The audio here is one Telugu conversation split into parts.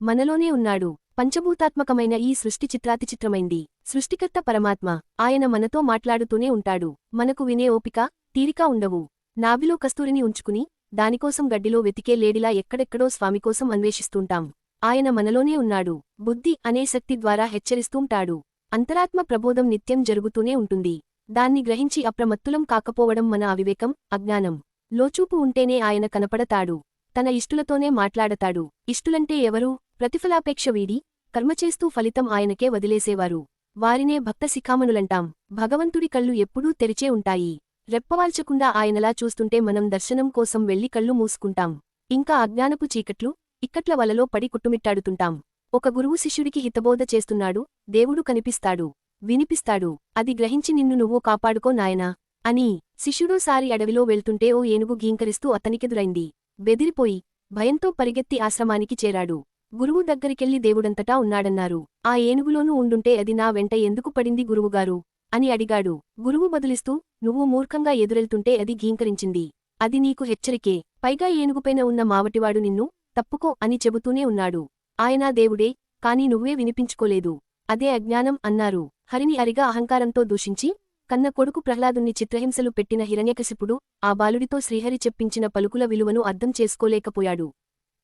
మనలోనే ఉన్నాడు. పంచభూతాత్మకమైన ఈ సృష్టి చిత్రాతిచిత్రమైంది. సృష్టికర్త పరమాత్మ. ఆయన మనతో మాట్లాడుతూనే ఉంటాడు. మనకు వినే ఓపిక, తీరిక ఉండవు. నాభిలో కస్తూరిని ఉంచుకుని దానికోసం గడ్డిలో వెతికే లేడిలా ఎక్కడెక్కడో స్వామికోసం అన్వేషిస్తుంటాం. ఆయన మనలోనే ఉన్నాడు. బుద్ధి అనే శక్తి ద్వారా హెచ్చరిస్తూంటాడు. అంతరాత్మ ప్రబోధం నిత్యం జరుగుతూనే ఉంటుంది. దాన్ని గ్రహించి అప్రమత్తులం కాకపోవడం మన అవివేకం, అజ్ఞానం. లోచూపు ఉంటేనే ఆయన కనపడతాడు. తన ఇష్టులతోనే మాట్లాడతాడు. ఇష్టులంటే ఎవరు? ప్రతిఫలాపేక్ష వీడి కర్మచేస్తూ ఫలితం ఆయనకే వదిలేసేవారు. వారినే భక్త శిఖామణులంటాం. భగవంతుడి కళ్ళు ఎప్పుడూ తెరిచే ఉంటాయి. రెప్పవాల్చకుండా ఆయనలా చూస్తుంటే మనం దర్శనం కోసం వెళ్లి కళ్ళు మూసుకుంటాం. ఇంకా అజ్ఞానపు చీకట్లు, ఇక్కట్ల వలలో పడి కుట్టుమిట్టాడుతుంటాం. ఒక గురువు శిష్యుడికి హితబోధ చేస్తున్నాడు. దేవుడు కనిపిస్తాడు, వినిపిస్తాడు. అది గ్రహించి నిన్ను నువ్వు కాపాడుకో నాయనా అని. శిష్యుడోసారి అడవిలో వెళ్తుంటే ఓ ఏనుగు గీంకరిస్తూ అతనికెదురైంది. బెదిరిపోయి భయంతో పరిగెత్తి ఆశ్రమానికి చేరాడు. గురువు దగ్గరికెళ్లి దేవుడంతటా ఉన్నాడన్నారు. ఆ ఏనుగులోనూ ఉండుంటే అది నా వెంట ఎందుకు పడింది గురువుగారు అని అడిగాడు. గురువు బదులిస్తూ, నువ్వు మూర్ఖంగా ఎదురెళ్తుంటే అది గీంకరించింది. అది నీకు హెచ్చరికే. పైగా ఏనుగుపైన ఉన్న మావటివాడు నిన్ను తప్పుకో అని చెబుతూనే ఉన్నాడు. ఆయనా దేవుడే, కాని నువ్వే వినిపించుకోలేదు. అదే అజ్ఞానం అన్నారు. హరిని అరిగా అహంకారంతో దూషించి కన్న కొడుకు ప్రహ్లాదుని చిత్రహింసలు పెట్టిన హిరణ్యకశిపుడు ఆ బాలుడితో శ్రీహరి చెప్పించిన పలుకుల విలువను అర్థం చేసుకోలేకపోయాడు.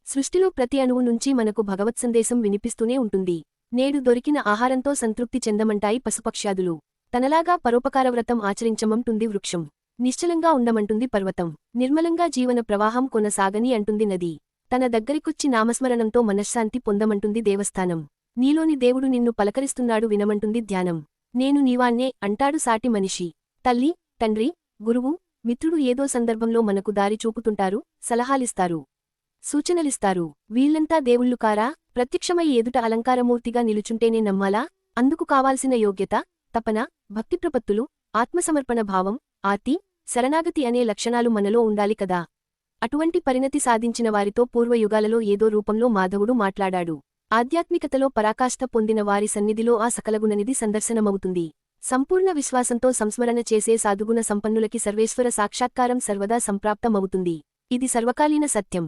సృష్టిలో ప్రతి అణువు నుంచి మనకు భగవత్సందేశం వినిపిస్తూనే ఉంటుంది. నేడు దొరికిన ఆహారంతో సంతృప్తి చెందమంటాయి పశుపక్ష్యాదులు. తనలాగా పరోపకారవ్రతం ఆచరించమంటుంది వృక్షం. నిశ్చలంగా ఉండమంటుంది పర్వతం. నిర్మలంగా జీవన ప్రవాహం కొనసాగని అంటుంది నది. తన దగ్గరికొచ్చి నామస్మరణంతో మనశ్శాంతి పొందమంటుంది దేవస్థానం. నీలోని దేవుడు నిన్ను పలకరిస్తున్నాడు వినమంటుంది ధ్యానం. నేను నీవాణ్ణే అంటాడు సాటి మనిషి. తల్లి, తండ్రి, గురువు, మిత్రుడు ఏదో సందర్భంలో మనకు దారి చూపుతుంటారు, సలహాలిస్తారు, సూచనలిస్తారు. వీళ్లంతా దేవుళ్ళు కారా? ప్రత్యక్షమై ఎదుట అలంకారమూర్తిగా నిలుచుంటేనే నమ్మాలా? అందుకు కావాల్సిన యోగ్యత, తపన, భక్తిప్రపత్తులు, ఆత్మసమర్పణ భావం, ఆర్తి, శరణాగతి అనే లక్షణాలు మనలో ఉండాలి కదా. అటువంటి పరిణతి సాధించిన వారితో పూర్వయుగాలలో ఏదో రూపంలో మాధవుడు మాట్లాడాడు. ఆధ్యాత్మికతలో పరాకాష్ఠ పొందిన వారి సన్నిధిలో ఆ సకలగుణనిధి సందర్శనమవుతుంది. సంపూర్ణ విశ్వాసంతో సంస్మరణ చేసే సాధుగుణ సంపన్నులకి సర్వేశ్వర సాక్షాత్కారం సర్వదా సంప్రాప్తమవుతుంది. ఇది సర్వకాలీన సత్యం.